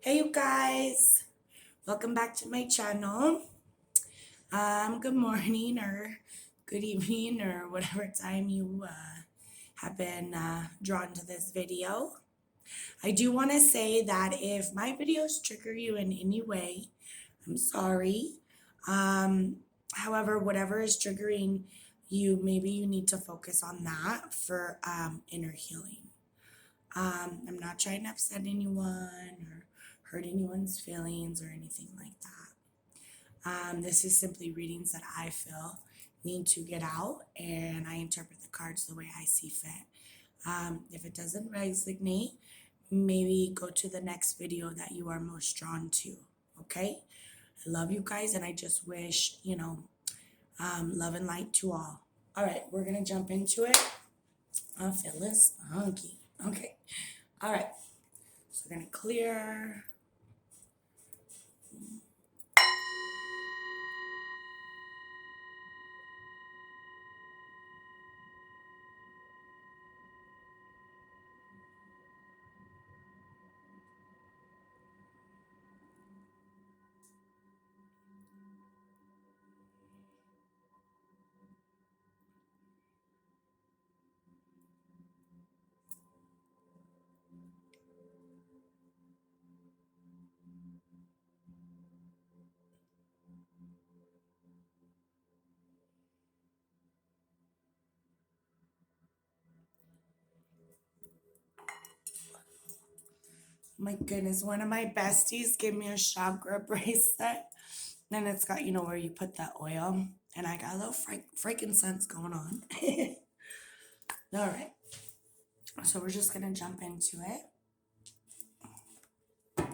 Hey you guys, welcome back to my channel. Good morning or good evening or whatever time you have been drawn to this video. I do want to say that if my videos trigger you in any way, I'm sorry. However, whatever is triggering you, maybe you need to focus on that for inner healing. I'm not trying to upset anyone or hurt anyone's feelings or anything like that. This is simply readings that I feel need to get out, and I interpret the cards the way I see fit. If it doesn't resonate, maybe go to the next video that you are most drawn to, okay? I love you guys, and I just wish, love and light to all. All right, we're going to jump into it. I'm feeling spunky. Okay. All right. So we're going to clear. My goodness, one of my besties gave me a chakra bracelet. And it's got, where you put that oil. And I got a little frankincense going on. All right. So we're just going to jump into it.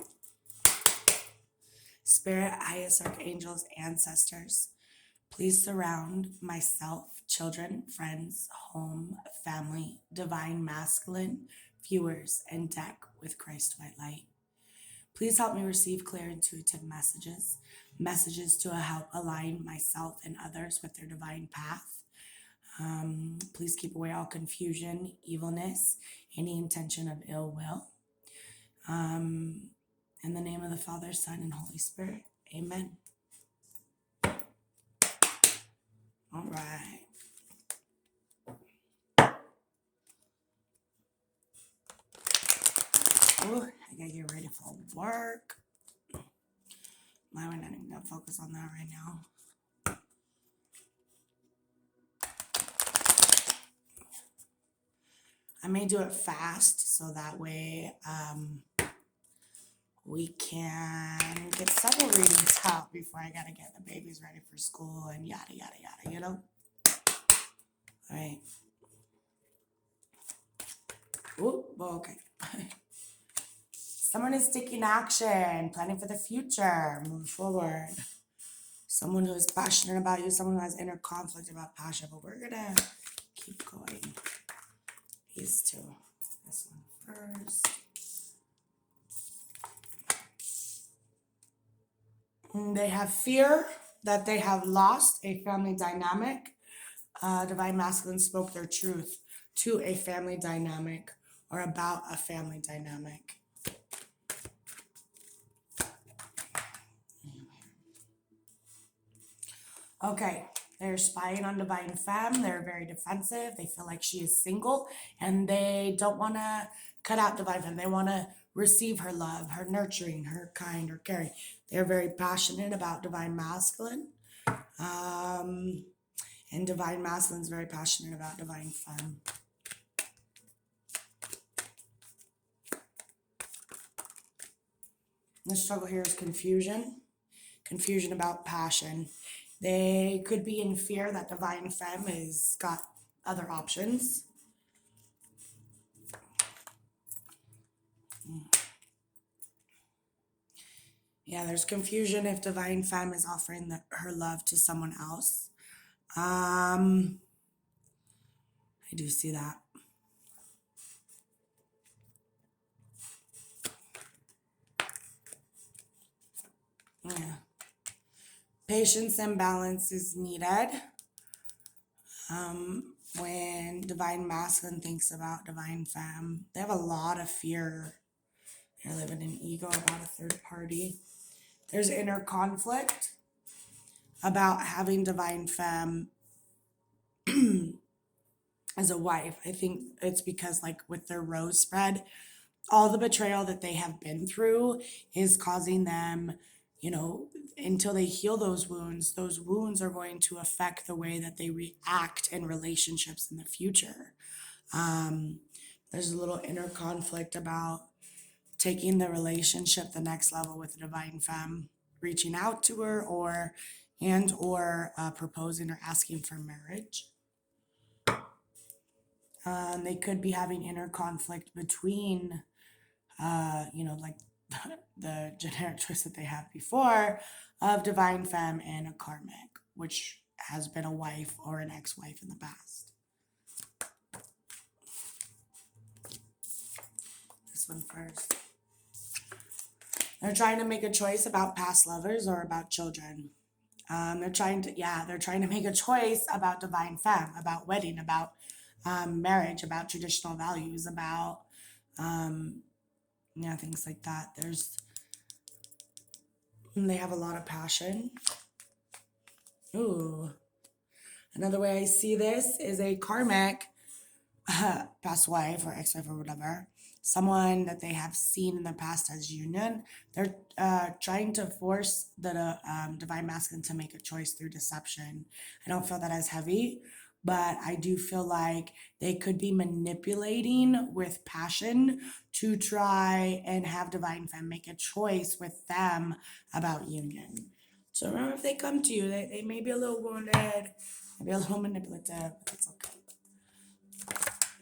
Spirit, highest archangels, ancestors, please surround myself, children, friends, home, family, divine masculine, viewers, and deck with Christ white light. Please help me receive clear intuitive messages to help align myself and others with their divine path. Please keep away all confusion, evilness, any intention of ill will. In the name of the Father, Son, and Holy Spirit. Amen. All right. Oh, I gotta get ready for work. Why am I not even gonna focus on that right now? I may do it fast so that way we can get several readings out before I gotta get the babies ready for school and yada yada yada, All right. Oh, okay. Someone is taking action, planning for the future, move forward. Someone who is passionate about you, someone who has inner conflict about passion, but we're gonna keep going. These two. This one first. They have fear that they have lost a family dynamic. Divine Masculine spoke their truth to a family dynamic or about a family dynamic. Okay, they're spying on Divine Femme. They're very defensive. They feel like she is single and they don't want to cut out Divine Femme. They want to receive her love, her nurturing, her kind, her caring. They're very passionate about Divine Masculine. And Divine Masculine is very passionate about Divine Femme. The struggle here is confusion. Confusion about passion. They could be in fear that Divine Femme has got other options. Yeah, there's confusion if Divine Femme is offering her love to someone else. I do see that. Yeah. Patience and balance is needed. When Divine Masculine thinks about Divine Femme, they have a lot of fear They're living in ego about a third party. There's inner conflict about having divine femme as a wife. I think it's because, like, with their rose spread, all the betrayal that they have been through is causing them, until they heal those wounds are going to affect the way that they react in relationships in the future. There's a little inner conflict about taking the relationship the next level with a divine femme, reaching out to her or proposing or asking for marriage. They could be having inner conflict between, like the generic choice that they had before of divine femme and a karmic, which has been a wife or an ex-wife in the past. This one first. They're trying to make a choice about past lovers or about children. They're trying to make a choice about divine femme, about wedding, about marriage, about traditional values, about things like that. They have a lot of passion. Ooh. Another way I see this is a karmic past wife or ex-wife or whatever, someone that they have seen in the past as union. They're trying to force the divine masculine to make a choice through deception. I don't feel that as heavy, but I do feel like they could be manipulating with passion to try and have divine femme make a choice with them about union. So remember, if they come to you, they may be a little wounded, maybe a little manipulative, but it's okay.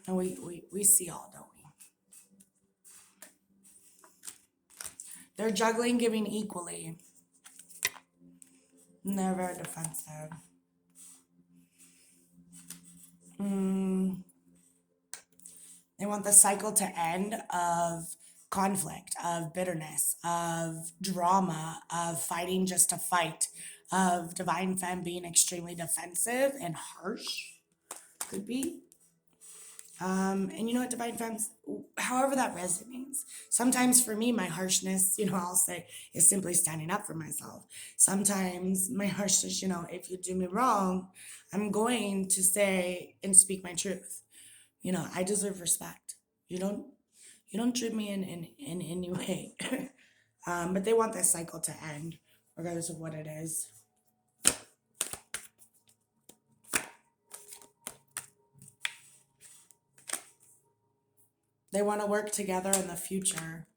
And we see all, don't we? They're juggling, giving equally. And they're very defensive. They want the cycle to end of conflict, of bitterness, of drama, of fighting just to fight, of divine femme being extremely defensive and harsh. Could be. And you know what, divine femmes, however that resonates. Sometimes for me, my harshness, I'll say, is simply standing up for myself. Sometimes my harshness, if you do me wrong, I'm going to say and speak my truth. I deserve respect. You don't treat me in any way. But they want this cycle to end, regardless of what it is. They want to work together in the future.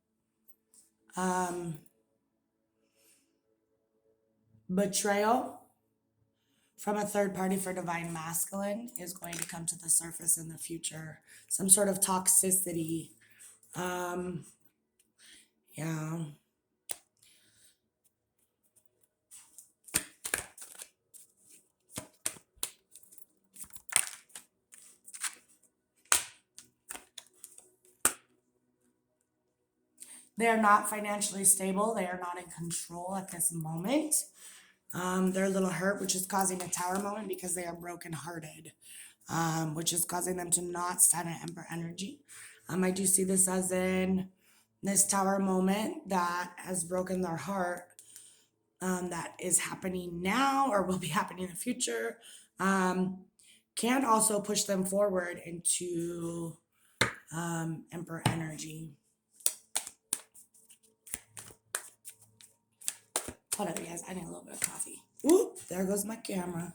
Betrayal from a third party for divine masculine is going to come to the surface in the future. Some sort of toxicity. Yeah. They are not financially stable. They are not in control at this moment. They're a little hurt, which is causing a tower moment because they are brokenhearted, which is causing them to not stand in Emperor energy. I do see this as in this tower moment that has broken their heart, that is happening now or will be happening in the future, can also push them forward into Emperor energy. Hold up, you guys. I need a little bit of coffee. Oop, there goes my camera.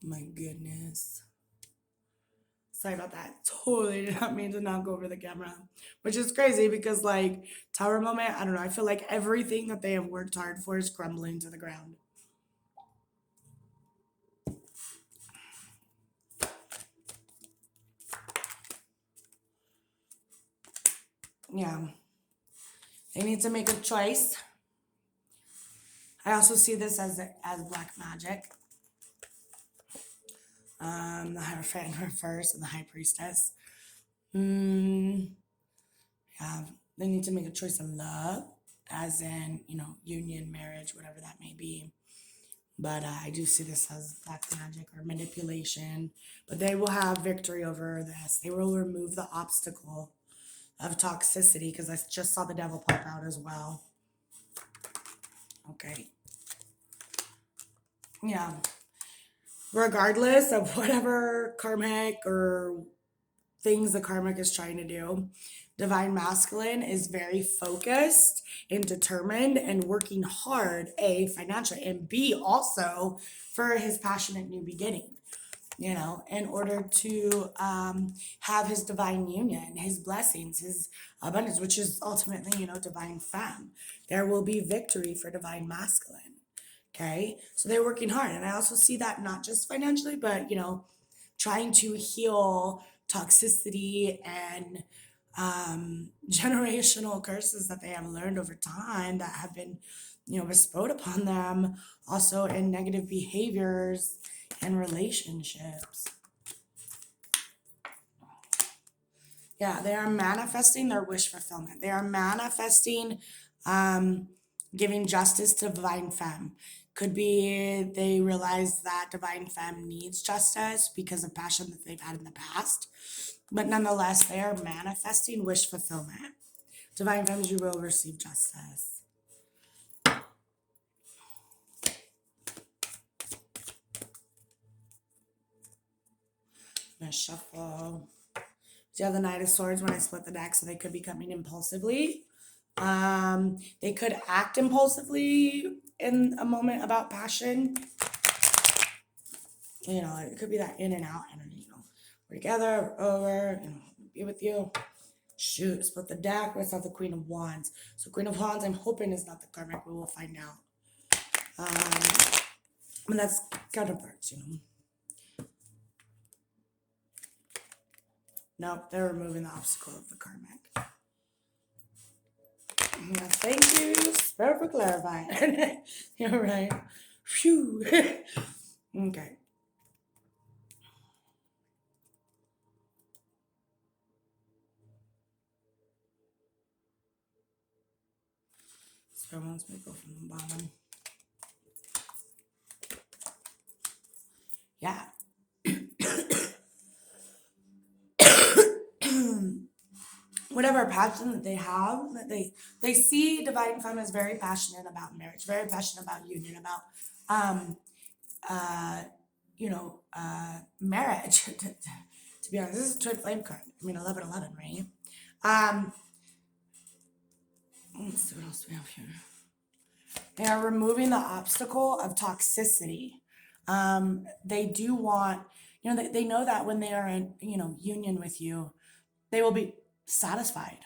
My goodness. Sorry about that. Totally did not mean to not go over the camera. Which is crazy because, like, tower moment, I don't know. I feel like everything that they have worked hard for is crumbling to the ground. Yeah. They need to make a choice. I also see this as black magic. The Hierophant first and the High Priestess. Yeah, they need to make a choice of love, as in, union, marriage, whatever that may be. But I do see this as black magic or manipulation. But they will have victory over this. They will remove the obstacle of toxicity, because I just saw the devil pop out as well. Okay. Yeah. Regardless of whatever karmic or things the karmic is trying to do, divine masculine is very focused and determined and working hard, A, financially, and B, also for his passionate new beginning, in order to have his divine union, his blessings, his abundance, which is ultimately, divine femme. There will be victory for divine masculine. Okay, so they're working hard. And I also see that not just financially, but, trying to heal toxicity and generational curses that they have learned over time that have been, bestowed upon them, also in negative behaviors and relationships. Yeah, they are manifesting their wish fulfillment. They are manifesting giving justice to divine femme. Could be they realize that divine femme needs justice because of passion that they've had in the past. But nonetheless, they are manifesting wish fulfillment. Divine femmes, you will receive justice. I'm gonna shuffle. So you have the Knight of Swords when I split the deck, so they could be coming impulsively. They could act impulsively in a moment about passion. It could be that in and out energy, we're together, we're over, be with you. Shoot, split the deck. Let's have the Queen of Wands. So Queen of Wands, I'm hoping is not the karmic. We will find out. And that's counterparts, Nope, they're removing the obstacle of the karmic. Yeah, thank you, Spirit, for clarifying. You're right. Phew. Okay. So once we go from the bottom. Yeah. Whatever passion that they have, that they see divine femme as very passionate about marriage, very passionate about union, about marriage. To be honest, this is a twin flame card. 11/11, right? Let's see what else we have here. They are removing the obstacle of toxicity. They do want, they know that when they are in, union with you, they will be satisfied.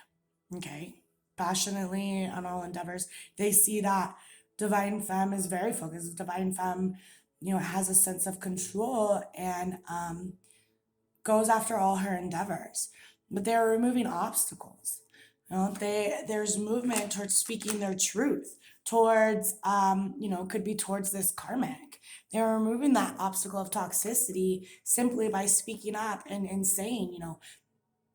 Okay. Passionately on all endeavors. They see that divine femme is very focused. Divine femme, has a sense of control and goes after all her endeavors. But they're removing obstacles. There's movement towards speaking their truth, towards could be towards this karmic. They're removing that obstacle of toxicity simply by speaking up and saying,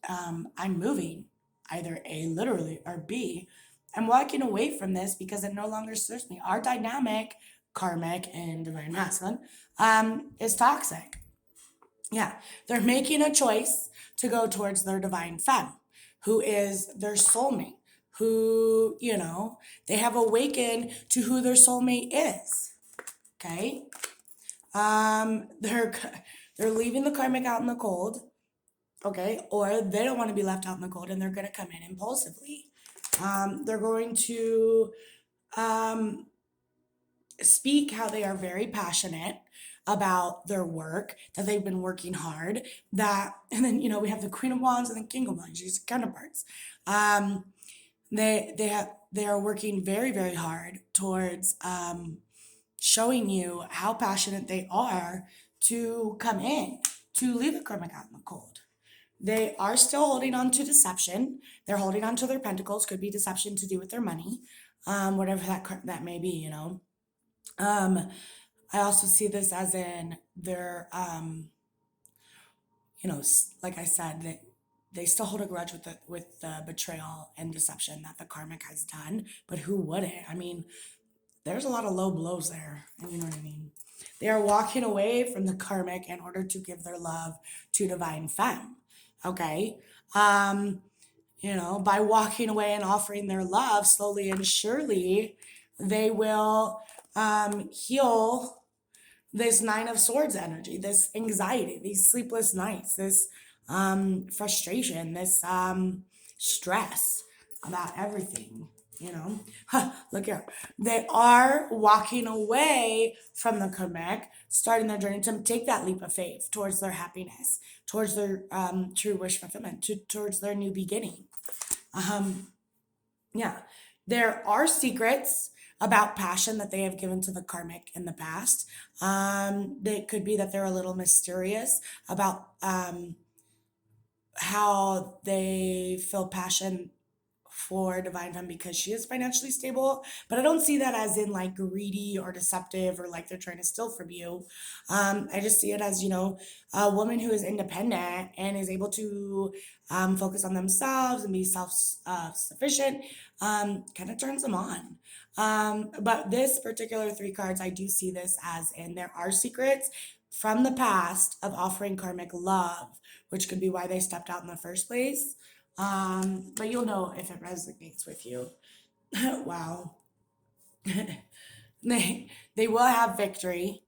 I'm moving, either A, literally, or B, I'm walking away from this because it no longer serves me. Our dynamic, karmic and divine masculine, is toxic. Yeah, they're making a choice to go towards their divine femme, who is their soulmate, who, they have awakened to who their soulmate is. Okay? They're leaving the karmic out in the cold. Okay, or they don't want to be left out in the cold and they're going to come in impulsively. They're going to speak how they are very passionate about their work, that they've been working hard, and then, we have the Queen of Wands and the King of Wands, these counterparts. They are working very, very hard towards showing you how passionate they are to come in, to leave the karmic out in the cold. They are still holding on to deception. They're holding on to their pentacles. Could be deception to do with their money, whatever that may be, I also see this as in their, like I said, they still hold a grudge with the betrayal and deception that the karmic has done. But who wouldn't? There's a lot of low blows there. You know what I mean? They are walking away from the karmic in order to give their love to divine femme. Okay. By walking away and offering their love slowly and surely, they will heal this Nine of Swords energy, this anxiety, these sleepless nights, this frustration, this stress about everything. Look here. They are walking away from the karmic, starting their journey to take that leap of faith towards their happiness, towards their true wish fulfillment, towards their new beginning. Yeah, there are secrets about passion that they have given to the karmic in the past. It could be that they're a little mysterious about how they feel passion for divine femme because she is financially stable, but I don't see that as in like greedy or deceptive or like they're trying to steal from you. I just see it as a woman who is independent and is able to focus on themselves and be self-sufficient. Kind of turns them on. But this particular three cards, I do see this as in there are secrets from the past of offering karmic love, which could be why they stepped out in the first place. But you'll know if it resonates with you. Wow. They will have victory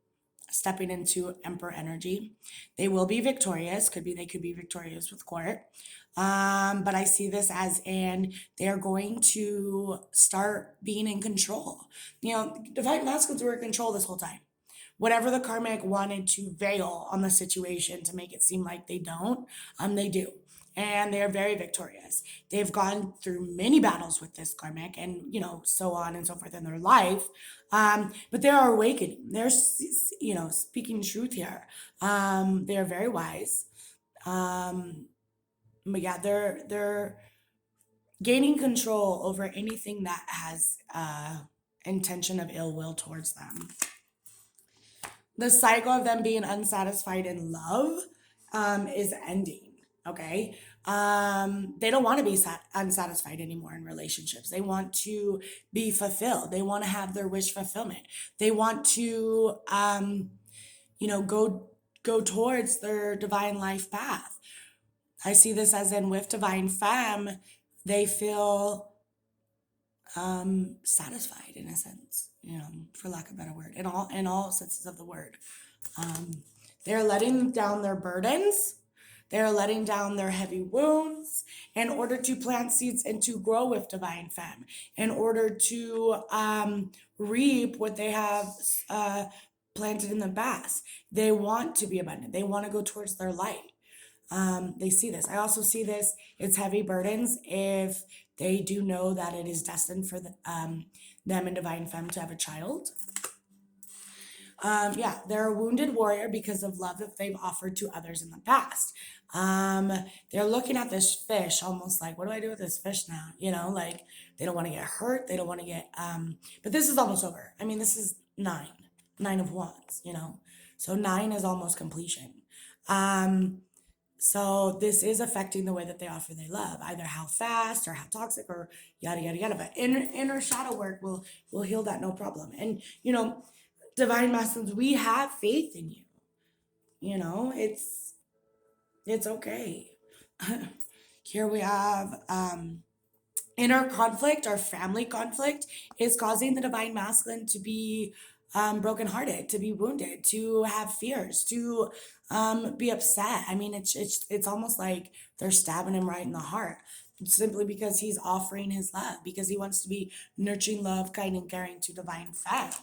stepping into Emperor energy. They will be victorious. They could be victorious with court. But I see this as they're going to start being in control. Divine masculines were in control this whole time. Whatever the karmic wanted to veil on the situation to make it seem like they don't, they do. And they are very victorious. They've gone through many battles with this karmic and, so on and so forth in their life. But they are awakening. They're, speaking truth here. They are very wise. But yeah, they're gaining control over anything that has intention of ill will towards them. The cycle of them being unsatisfied in love is ending. Okay. They don't want to be unsatisfied anymore in relationships. They want to be fulfilled. They want to have their wish fulfillment. They want to, go towards their divine life path. I see this as in with divine femme, they feel satisfied in a sense, for lack of a better word, in all senses of the word. They're letting down their burdens. They're letting down their heavy wounds in order to plant seeds and to grow with divine femme, in order to reap what they have planted in the past. They want to be abundant. They want to go towards their light. They see this. I also see this, it's heavy burdens if they do know that it is destined for them and divine femme to have a child. They're a wounded warrior because of love that they've offered to others in the past. They're looking at this fish almost like, what do I do with this fish now? Like they don't want to get hurt. They don't want to get, but this is almost over. I mean, this is 9 of wands, so 9 is almost completion. So this is affecting the way that they offer their love, either how fast or how toxic or yada, yada, yada. But inner shadow work will heal that, no problem. And, divine masculines, we have faith in you. It's okay. Here we have inner conflict or family conflict is causing the divine masculine to be brokenhearted, to be wounded, to have fears, to be upset. I mean, it's almost like they're stabbing him right in the heart, simply because he's offering his love, because he wants to be nurturing, love, kind, and caring to divine femme.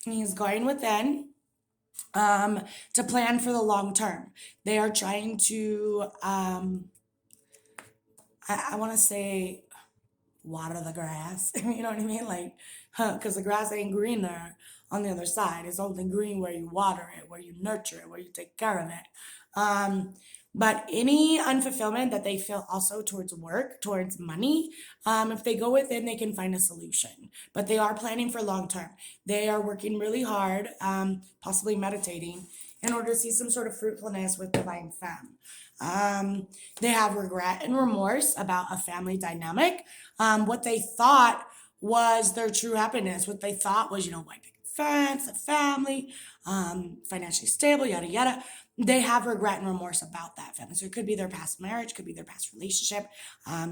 He's going within to plan for the long term. They are trying to I want to say water the grass. You know what I mean? Like, because the grass ain't green there on the other side. It's only green where you water it, where you nurture it, where you take care of it. But any unfulfillment that they feel also towards work, towards money, if they go within, they can find a solution. But they are planning for long term. They are working really hard, possibly meditating, in order to see some sort of fruitfulness with divine femme. They have regret and remorse about a family dynamic. What they thought was their true happiness, what they thought was, white picket fence, a family, financially stable, yada, yada. they have regret and remorse about that family. So it could be their past marriage, could be their past relationship,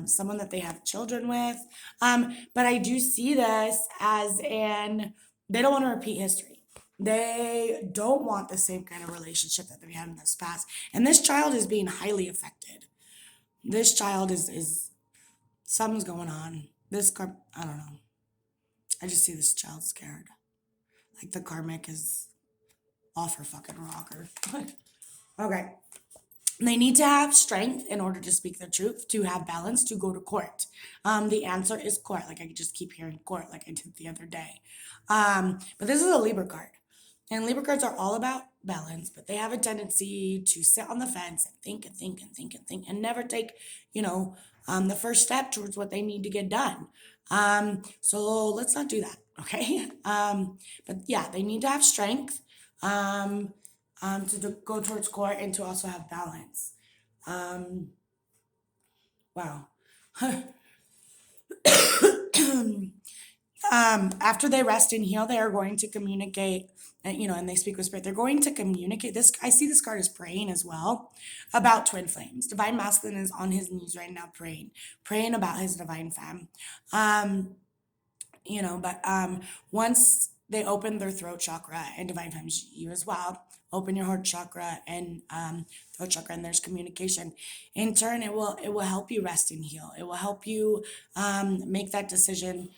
someone that they have children with. But I do see this as they don't want to repeat history. They don't want the same kind of relationship that they had in this past. And this child is being highly affected. This child is something's going on. I don't know. I just see this child scared. Like the karmic is off her fucking rocker. Okay. They need to have strength in order to speak the truth, to have balance, to go to court. The answer is court. Like I just keep hearing court, like I did the other day. But this is a Libra card. And Libra cards are all about balance, but they have a tendency to sit on the fence and think and think and think and think and never take, the first step towards what they need to get done. So let's not do that, okay? But yeah, they need to have strength. To go towards court and to also have balance. Wow. After they rest and heal, they are going to communicate, and they speak with spirit. They're going to communicate this. I see this card as praying as well about twin flames. Divine masculine is on his knees right now praying about his divine femme. But once they open their throat chakra, and divine femme, you as well, open your heart chakra and throat chakra, and there's communication. In turn, it will help you rest and heal. It will help you make that decision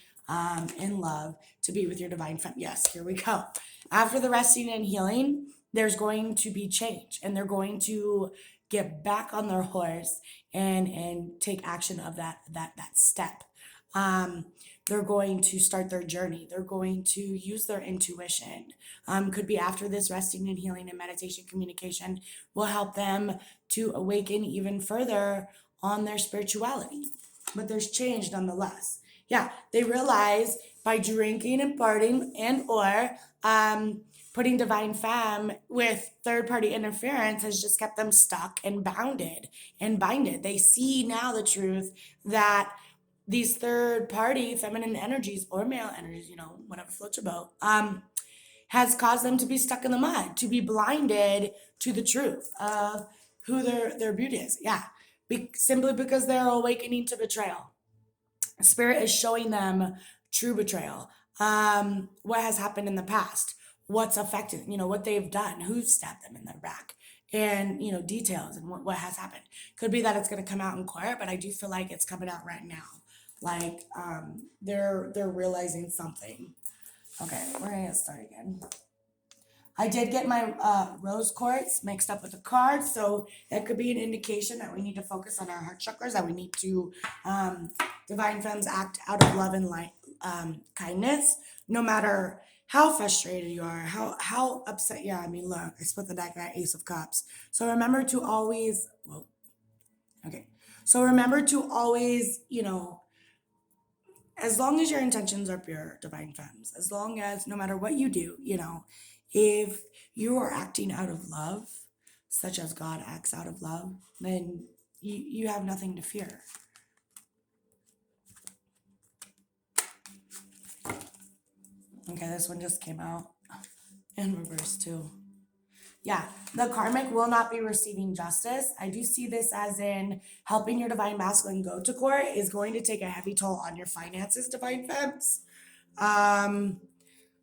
in love to be with your divine femme. Yes, here we go. After the resting and healing, there's going to be change, and they're going to get back on their horse and take action of that step. They're going to start their journey. They're going to use their intuition. Could be after this resting and healing and meditation communication will help them to awaken even further on their spirituality. But there's change nonetheless. Yeah, they realize by drinking and partying and or putting divine femme with third-party interference has just kept them stuck and bounded and binded. They see now the truth that these third-party feminine energies or male energies, whatever floats your boat, has caused them to be stuck in the mud, to be blinded to the truth of who their beauty is. Yeah, simply because they're awakening to betrayal. Spirit is showing them true betrayal, what has happened in the past, what's affected, what they've done, who stabbed them in their back, and, details and what has happened. Could be that it's going to come out in court, but I do feel like it's coming out right now. Like, they're realizing something. Okay, we're gonna start again. I did get my rose quartz mixed up with the cards, so that could be an indication that we need to focus on our heart chakras, that we need to divine femmes act out of love and light, kindness, no matter how frustrated you are, how upset you are. I mean, look, I split the deck, I got Ace of Cups. So remember to always, as long as your intentions are pure, divine femmes, as long as no matter what you do, if you are acting out of love, such as God acts out of love, then you have nothing to fear. Okay, this one just came out in reverse too. Yeah, the karmic will not be receiving justice. I do see this as in helping your divine masculine go to court is going to take a heavy toll on your finances, divine femmes.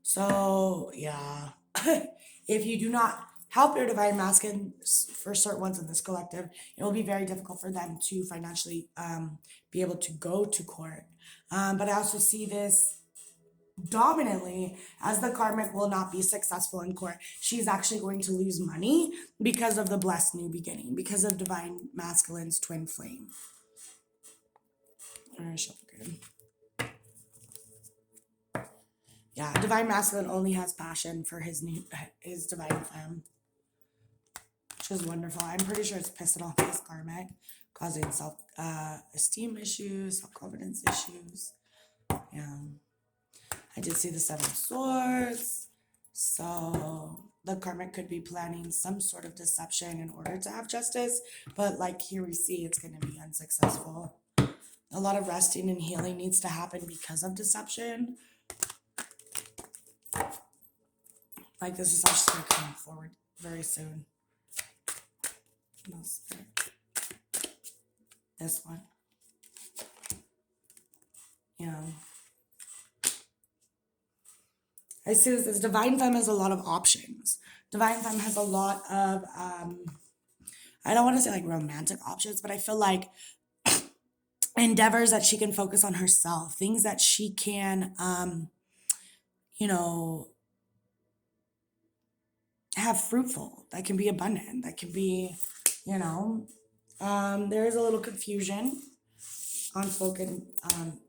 So yeah, if you do not help your divine masculine, for certain ones in this collective, it will be very difficult for them to financially be able to go to court. But I also see this dominantly as the karmic will not be successful in court. She's actually going to lose money because of the blessed new beginning, because of divine masculine's twin flame. Yeah, divine masculine only has passion for his divine femme, which is wonderful. I'm pretty sure it's pissing off this karmic, causing self-esteem issues, self-confidence issues. Yeah. I did see the Seven of Swords. So the karmic could be planning some sort of deception in order to have justice. But like here we see it's going to be unsuccessful. A lot of resting and healing needs to happen because of deception. Like this is actually going to come forward very soon. No, Spirit. This one. Yeah. I see this Divine Femme has a lot of options. Divine Femme has a lot of, I don't want to say like romantic options, but I feel like endeavors that she can focus on herself, things that she can, you know, have fruitful, that can be abundant, that can be, you know, there is a little confusion on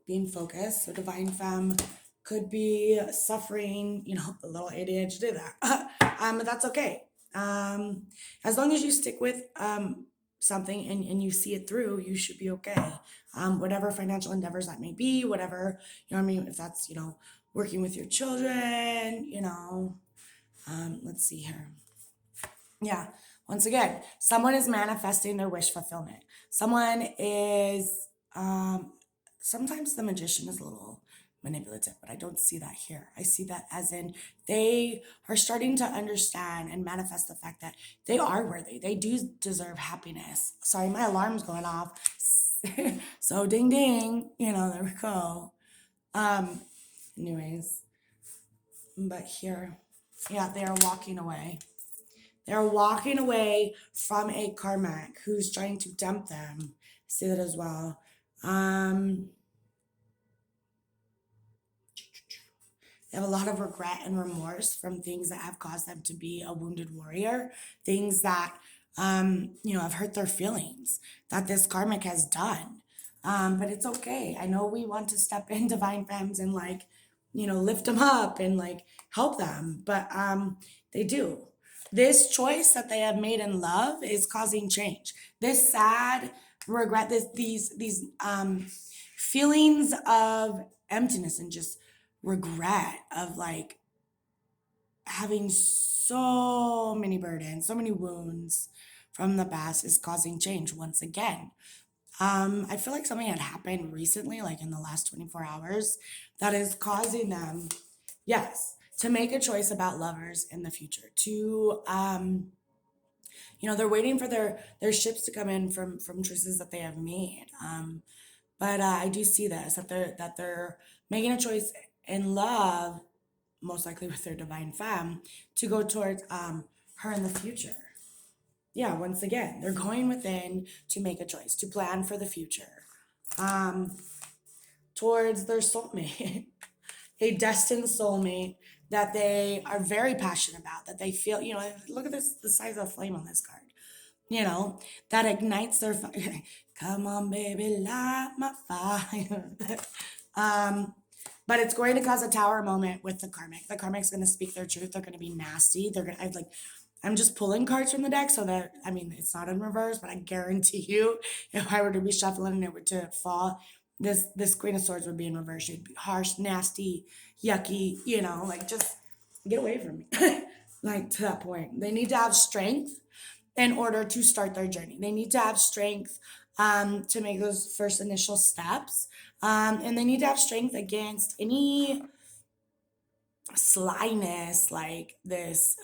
being focused. So Divine Femme could be suffering, you know, a little ADHD there. But that's okay. As long as you stick with something and you see it through, you should be okay. Whatever financial endeavors that may be, whatever, you know what I mean? If that's, you know, working with your children, you know, let's see here. Yeah. Once again, someone is manifesting their wish fulfillment. Someone is, sometimes the magician is a little manipulative, but I don't see that here. I see that as in they are starting to understand and manifest the fact that they are worthy. They do deserve happiness. Sorry, my alarm's going off. So ding ding, you know, there we go. Anyways, but here, yeah, they are walking away. They're walking away from a karmic who's trying to tempt them. See that as well. They have a lot of regret and remorse from things that have caused them to be a wounded warrior, things that, you know, have hurt their feelings that this karmic has done. But it's okay. I know we want to step in Divine Femmes and like, you know, lift them up and like help them, but they do. This choice that they have made in love is causing change. This sad regret, these feelings of emptiness and just regret of like having so many burdens, so many wounds from the past is causing change once again. I feel like something had happened recently, like in the last 24 hours, that is causing them, yes, to make a choice about lovers in the future. To, you know, they're waiting for their ships to come in from choices that they have made. But I do see this that they're making a choice in love, most likely with their Divine Femme, to go towards her in the future. Yeah, once again, they're going within to make a choice, to plan for the future, towards their soulmate, a destined soulmate that they are very passionate about, that they feel, you know, look at this, the size of flame on this card, you know, that ignites their fire. Come on, baby, light my fire. But it's going to cause a tower moment with the karmic. The karmic's going to speak their truth. They're going to be nasty. They're going to, I'm just pulling cards from the deck so that, I mean, it's not in reverse, but I guarantee you, if I were to be shuffling and it were to fall, this Queen of Swords would be in reverse. She'd be harsh, nasty, yucky, you know, like just get away from me. Like to that point. They need to have strength in order to start their journey. They need to have strength to make those first initial steps. And they need to have strength against any slyness like this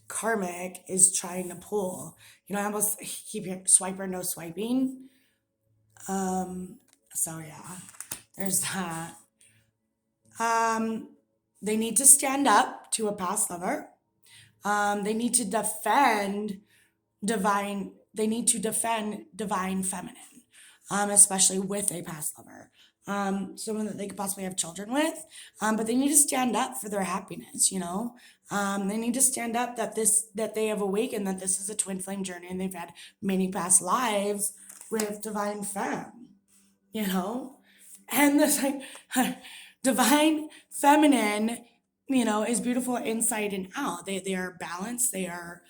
karmic is trying to pull. You know, I almost keep hearing swiper, no swiping. So yeah, there's that. They need to stand up to a past lover. They need to defend divine feminine, especially with a past lover. Someone that they could possibly have children with. But they need to stand up for their happiness, you know. They need to stand up that they have awakened, that this is a twin flame journey and they've had many past lives with divine femme, you know. And this like divine feminine, you know, is beautiful inside and out. They are balanced. They are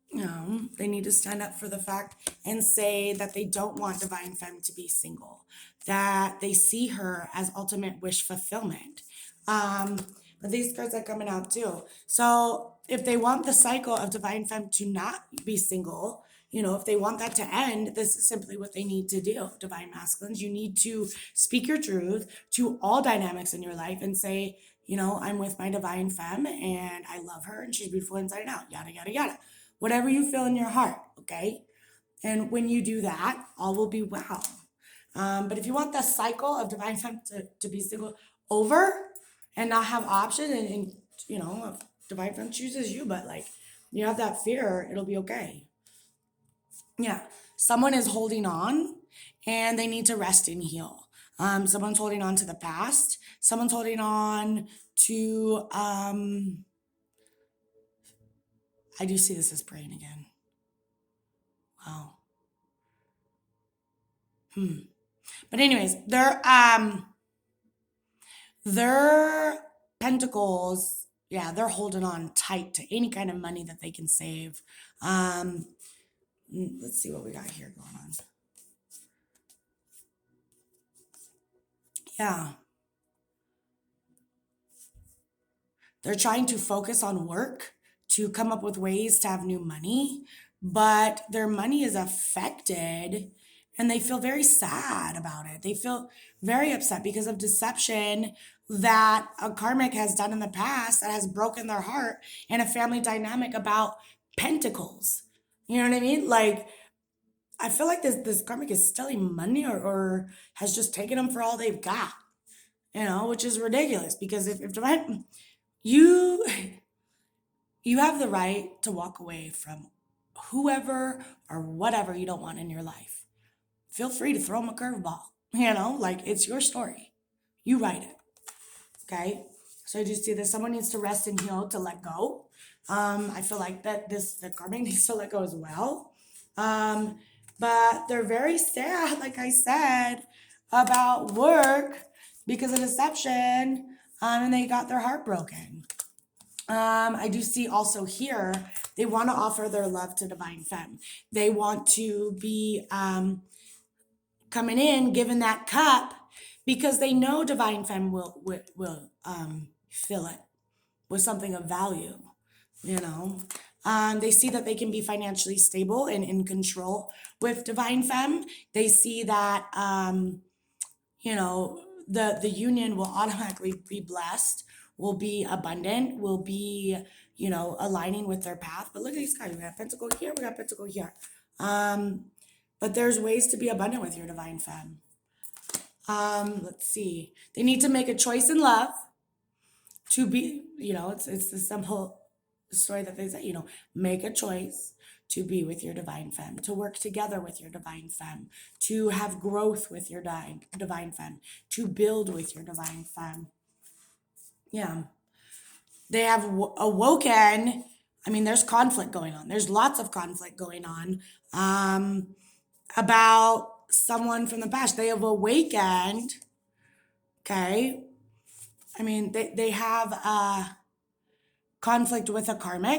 you know, they need to stand up for the fact and say that they don't want divine femme to be single, that they see her as ultimate wish fulfillment. But these cards are coming out too. So if they want the cycle of divine femme to not be single, you know, if they want that to end, this is simply what they need to do. Divine masculines, you need to speak your truth to all dynamics in your life and say, you know, I'm with my divine femme and I love her and she's beautiful inside and out, yada, yada, yada. whatever you feel in your heart, okay? And when you do that, all will be well. But if you want the cycle of divine femme to be single over and not have option, and you know, if divine femme chooses you, but like you have that fear, it'll be okay. Yeah, someone is holding on and they need to rest and heal. Someone's holding on to the past. Someone's holding on to, I do see this as praying again. Wow. But anyways, their pentacles, yeah, they're holding on tight to any kind of money that they can save. Let's see what we got here going on. Yeah. They're trying to focus on work to come up with ways to have new money, but their money is affected and they feel very sad about it. They feel very upset because of deception that a karmic has done in the past that has broken their heart and a family dynamic about pentacles. You know what I mean? Like, I feel like this karmic is stealing money or has just taken them for all they've got, you know, which is ridiculous because if divine, you you have the right to walk away from whoever or whatever you don't want in your life. Feel free to throw them a curveball, you know, like it's your story. You write it. Okay. So I just see that someone needs to rest and heal to let go. I feel like that the karmic needs to let go as well. But they're very sad, like I said, about work because of deception, and they got their heart broken. I do see also here, they want to offer their love to divine femme. They want to be coming in, given that cup, because they know divine femme will fill it with something of value, you know. They see that they can be financially stable and in control with divine femme. They see that you know, the union will automatically be blessed, will be abundant, will be, you know, aligning with their path. But look at these guys. We got pentacle here, we got pentacle here. But there's ways to be abundant with your divine femme. Let's see. They need to make a choice in love to be, you know, it's the simple story that they say, you know, make a choice to be with your divine femme, to work together with your divine femme, to have growth with your divine femme, to build with your divine femme. Yeah. They have awoken. I mean, there's conflict going on. There's lots of conflict going on about someone from the past. They have awakened. Okay. I mean, they have conflict with a karmic.